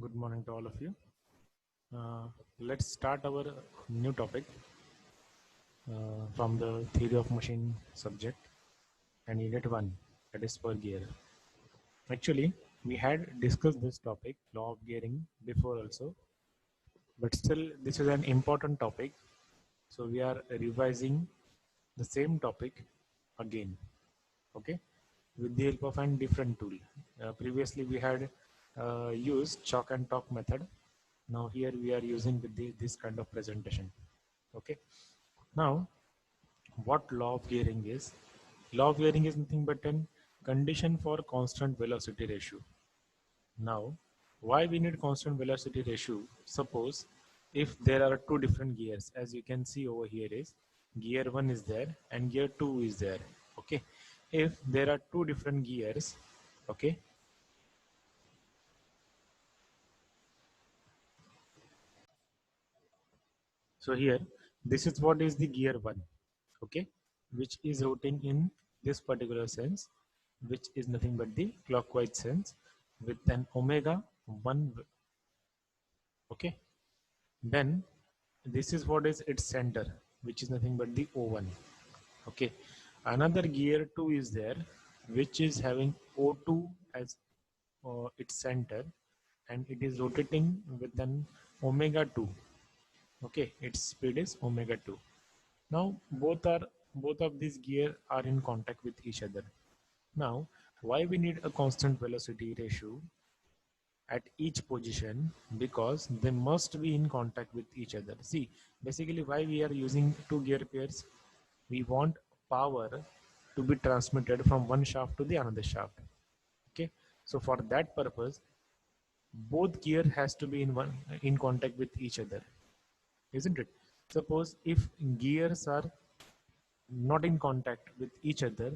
Good morning to all of you. Let's start our new topic from the theory of machine subject and unit 1, that is per gear. Actually, we had discussed this topic, law of gearing, before also, but still this is an important topic. So we are revising the same topic again, okay, with the help of a different tool. Previously we had used chalk and talk method. Now here we are using with this kind of presentation. Okay. Now, what law of gearing is? Law of gearing is nothing but an condition for constant velocity ratio. Now, why we need constant velocity ratio? Suppose if there are two different gears, as you can see over here is gear 1 is there and gear 2 is there. Okay. If there are two different gears, okay, so here, this is what is the gear 1, okay, which is rotating in this particular sense, which is nothing but the clockwise sense with an omega 1, okay. Then this is what is its center, which is nothing but the O1, okay. Another gear 2 is there, which is having O2 as its center, and it is rotating with an omega 2, okay. Its speed is omega 2. Now both of these gear are in contact with each other. Now why we need a constant velocity ratio at each position? Because they must be in contact with each other. See, basically why we are using two gear pairs? We want power to be transmitted from one shaft to the another shaft. Okay, so for that purpose, both gear has to be in contact with each other, isn't it? Suppose if gears are not in contact with each other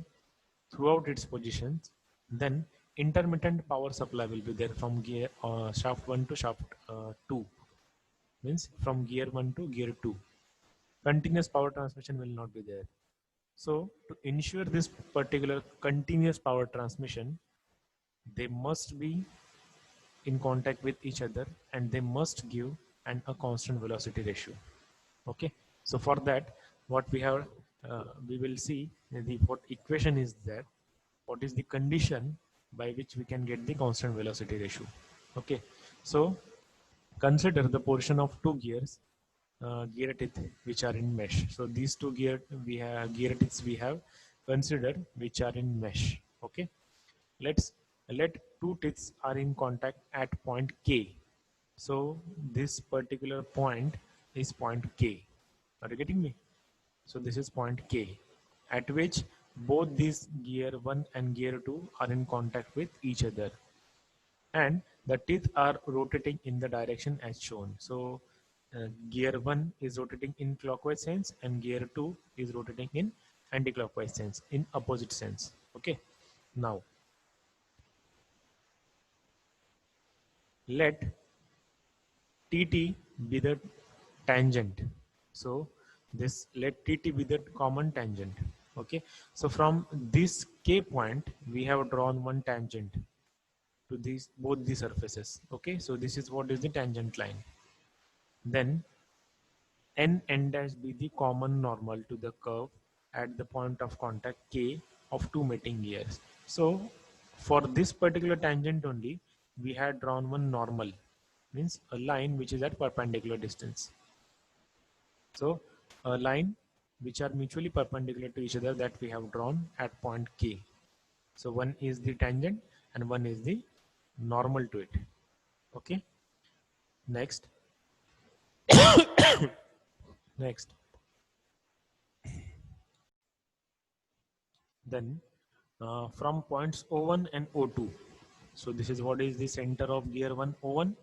throughout its positions, then intermittent power supply will be there from gear shaft 1 to shaft 2, means from gear 1 to gear 2. Continuous power transmission will not be there. So to ensure this particular continuous power transmission, they must be in contact with each other and they must give a constant velocity ratio. Okay, so for that, what we have, we will see the what equation is there, what is the condition by which we can get the constant velocity ratio. Okay, so consider the portion of two gears, gear teeth which are in mesh. So these two gear teeths we have considered which are in mesh. Okay, let's let two teeths are in contact at point K. So this particular point is point K. Are you getting me? So this is point K, at which both these gear 1 and gear 2 are in contact with each other, and the teeth are rotating in the direction as shown. So gear 1 is rotating in clockwise sense and gear 2 is rotating in anti-clockwise sense, in opposite sense. Okay, now let TT be the tangent. So this, let TT be the common tangent. Okay. So from this K point, we have drawn one tangent to these both the surfaces. Okay. So this is what is the tangent line. Then n dash be the common normal to the curve at the point of contact K of two meeting gears. So for this particular tangent only, we had drawn one normal, means a line which is at perpendicular distance. So a line which are mutually perpendicular to each other that we have drawn at point K. So one is the tangent and one is the normal to it. Okay. Next, next, then from points O1 and O2. So this is what is the center of gear 1 O1,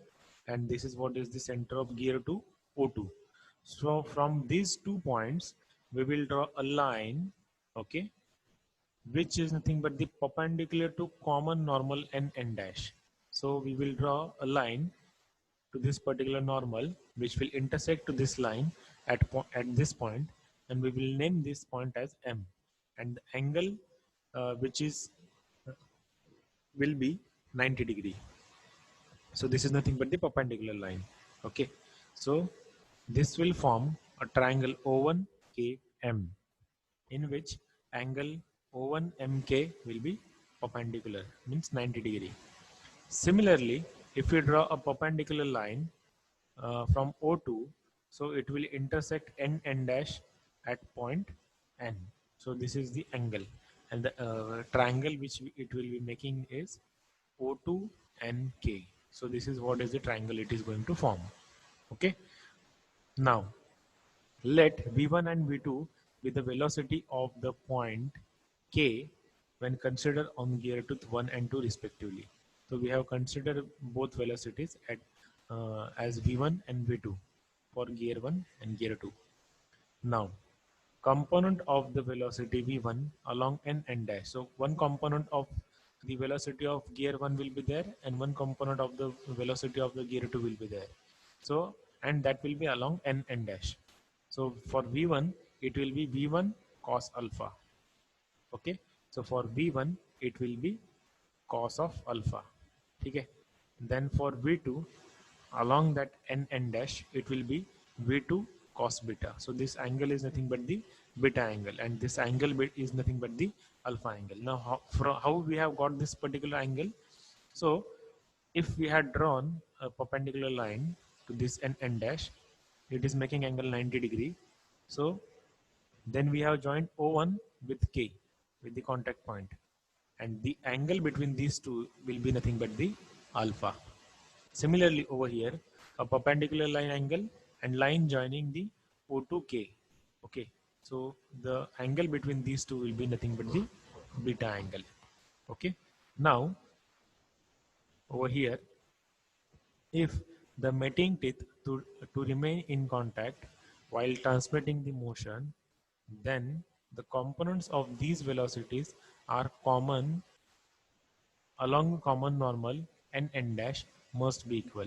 and this is what is the center of gear 2 O2. So from these 2 points, we will draw a line, okay, which is nothing but the perpendicular to common normal n dash. So we will draw a line to this particular normal which will intersect to this line at this point, and we will name this point as M, and the angle which is will be 90 degree. So this is nothing but the perpendicular line. Okay. So this will form a triangle O1KM in which angle O1MK will be perpendicular, means 90 degree. Similarly, if we draw a perpendicular line from O2, so it will intersect N dash at point N. So this is the angle, and the triangle which it will be making is O2 and K. So this is what is the triangle it is going to form. Okay. Now let v1 and v2 be the velocity of the point K when considered on gear tooth 1 and 2 respectively. So we have considered both velocities at as v1 and v2 for gear 1 and gear 2. Now component of the velocity v1 along n dash. So one component of the velocity of gear 1 will be there and one component of the velocity of the gear 2 will be there. So and that will be along n dash. So for v1 it will be v1 cos alpha. Okay. So for v1 it will be cos of alpha. Okay. Then for v2 along that n dash it will be v2 cos beta. So this angle is nothing but the beta angle and this angle bit is nothing but the alpha angle. Now how we have got this particular angle? So if we had drawn a perpendicular line to this n dash, it is making angle 90 degree. So then we have joined O1 with K with the contact point and the angle between these two will be nothing but the alpha. Similarly over here, a perpendicular line angle and line joining the O2K. Okay, so the angle between these two will be nothing but the beta angle. Okay, now over here, if the mating teeth to remain in contact while transmitting the motion, then the components of these velocities are common along common normal and n dash must be equal.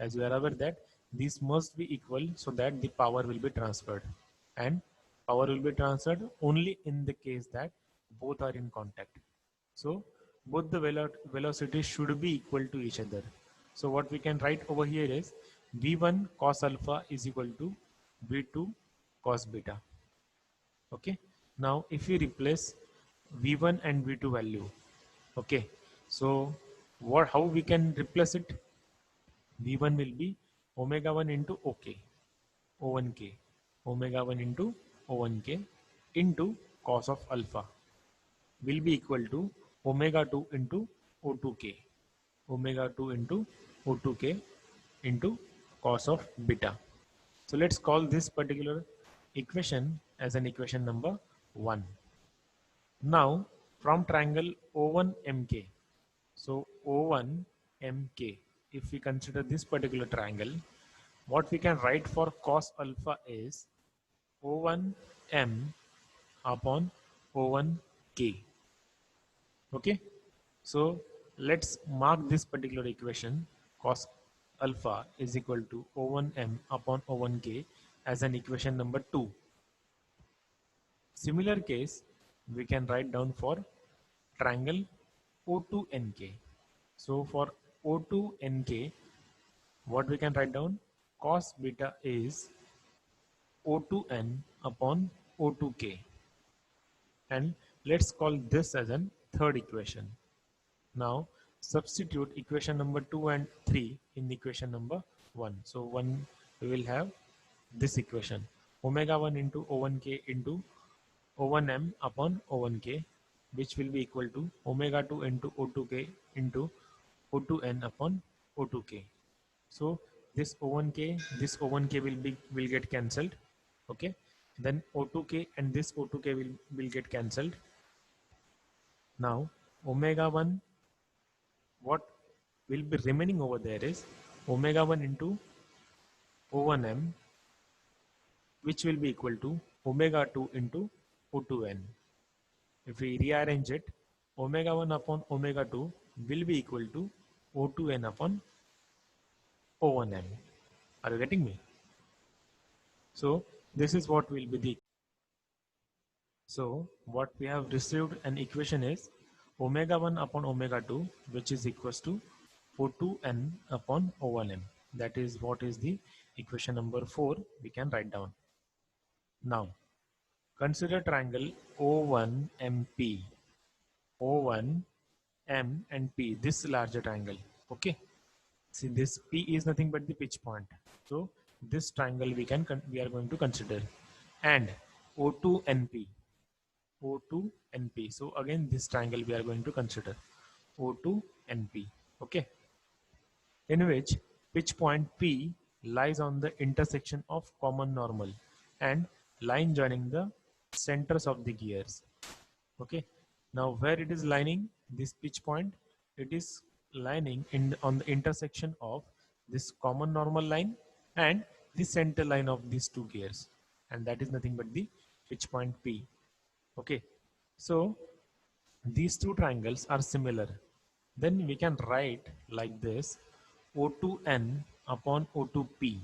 As you are aware that these must be equal so that the power will be transferred, and power will be transferred only in the case that both are in contact. So both the velocities should be equal to each other. So what we can write over here is v1 cos alpha is equal to v2 cos beta. Okay. Now if we replace v1 and v2 value, okay, so what how we can replace it? V1 will be omega 1 into OK, O1K, omega 1 into O1K into cos of alpha will be equal to omega 2 into O2K, omega 2 into O2K into cos of beta. So let's call this particular equation as an equation number 1. Now from triangle O1MK, so O1MK, if we consider this particular triangle, what we can write for cos alpha is O1M upon O1K. Okay, so let's mark this particular equation cos alpha is equal to O1M upon O1K as an equation number 2. Similar case we can write down for triangle O2NK. So for O2NK, what we can write down? Cos beta is O2N upon O2K. And let's call this as an third equation. Now substitute equation number 2 and 3 in equation number 1. So 1 we will have this equation omega 1 into O1K into O1M upon O1K, which will be equal to omega 2 into O2K into O2N upon O2K. So this O1K, this O1K will get cancelled. Okay. Then O2K and this O2K will get cancelled. Now omega 1, what will be remaining over there is omega 1 into O1M, which will be equal to omega 2 into O2N. If we rearrange it, omega 1 upon omega 2 will be equal to O2N upon O1M. Are you getting me? So this is what will be the. So what we have received an equation is omega 1 upon omega 2, which is equals to O2n upon O1m. That is what is the equation number 4 we can write down. Now, consider triangle O1MP. O1, M and P, this larger triangle. Okay. See, this P is nothing but the pitch point. So this triangle we are going to consider, and O2NP, O2NP. So again, this triangle we are going to consider, O2NP. Okay, in which pitch point P lies on the intersection of common normal and line joining the centers of the gears. Okay, now where it is lining this pitch point, it is lining on the intersection of this common normal line and the center line of these two gears, and that is nothing but the pitch point P. Okay, so these two triangles are similar. Then we can write like this: O2n upon O2p.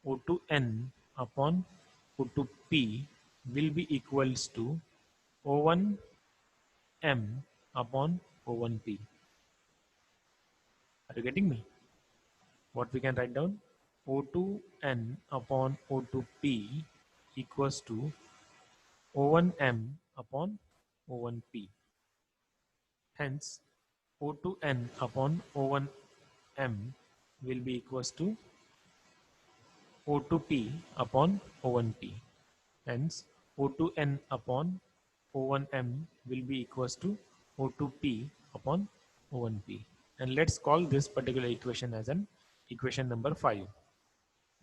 O2n upon O2p will be equals to O1 M upon O1P. Are you getting me? What we can write down? O2N upon O2P equals to O1M upon O1P. Hence, O2N upon O1M will be equals to O2P upon O1P. Hence, O2N upon O1M will be equals to O2P upon O1P. And let's call this particular equation as an equation number 5.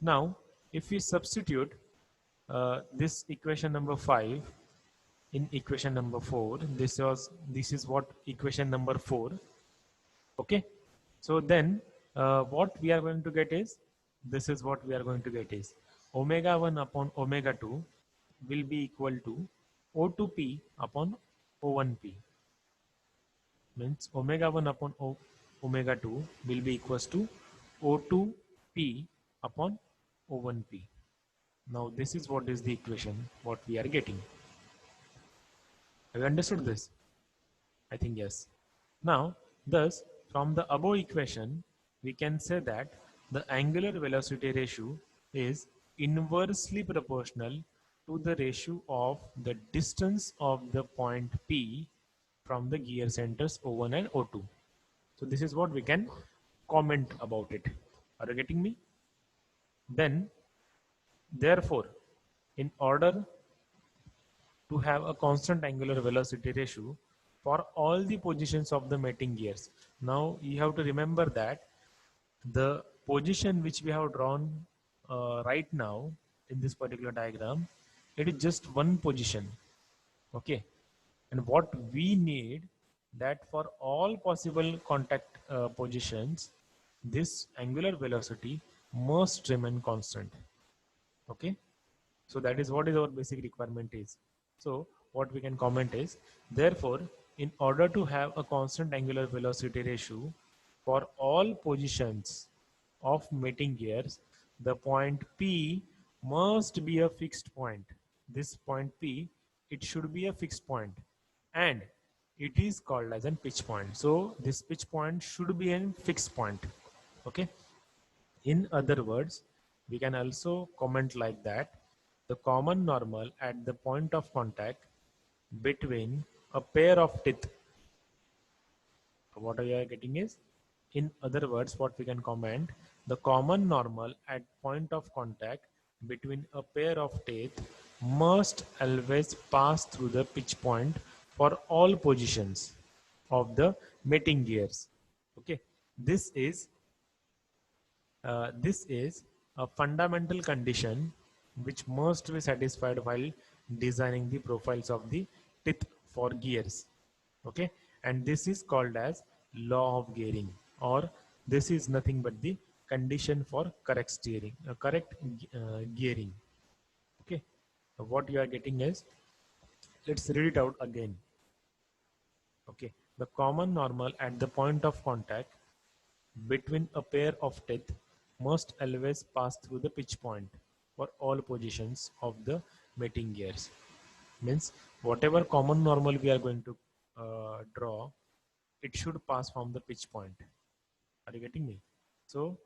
Now, if we substitute this equation number 5 in equation number 4, this is what equation number 4. Okay, so then what we are going to get is, this is what we are going to get is omega 1 upon omega 2 will be equal to O2p upon O1p. Means omega 1 upon omega 2 will be equals to O2p upon O1p. Now this is what is the equation what we are getting. Have you understood this? I think yes. Now, thus from the above equation we can say that the angular velocity ratio is inversely proportional to the ratio of the distance of the point P from the gear centers O1 and O2. So this is what we can comment about it. Are you getting me? Then, therefore, in order to have a constant angular velocity ratio for all the positions of the mating gears. Now you have to remember that the position which we have drawn right now in this particular diagram, it is just one position. Okay, and what we need that for all possible contact positions, this angular velocity must remain constant. Okay, so that is what is our basic requirement is. So what we can comment is, therefore, in order to have a constant angular velocity ratio for all positions of mating gears, the point P must be a fixed point. This point P, it should be a fixed point, and it is called as a pitch point. So this pitch point should be a fixed point. Okay. In other words, we can also comment like that: the common normal at the point of contact between a pair of teeth. What we are getting is, in other words, what we can comment, the common normal at point of contact between a pair of teeth must always pass through the pitch point for all positions of the mating gears. Okay, this is a fundamental condition which must be satisfied while designing the profiles of the teeth for gears. Okay, and this is called as law of gearing, or this is nothing but the condition for correct steering, correct gearing. Okay, what you are getting is, let's read it out again. Okay, the common normal at the point of contact between a pair of teeth must always pass through the pitch point for all positions of the mating gears. Means whatever common normal we are going to draw, it should pass from the pitch point. Are you getting me? So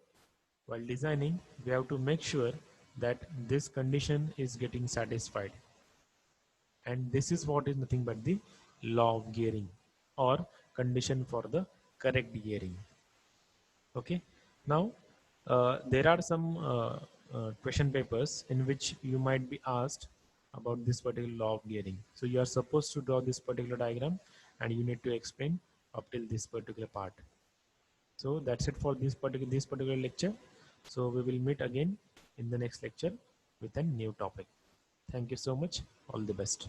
while designing, we have to make sure that this condition is getting satisfied, and this is what is nothing but the law of gearing or condition for the correct gearing. Okay. Now there are some question papers in which you might be asked about this particular law of gearing. So you are supposed to draw this particular diagram and you need to explain up till this particular part. So that's it for this particular lecture. So we will meet again in the next lecture with a new topic. Thank you so much. All the best.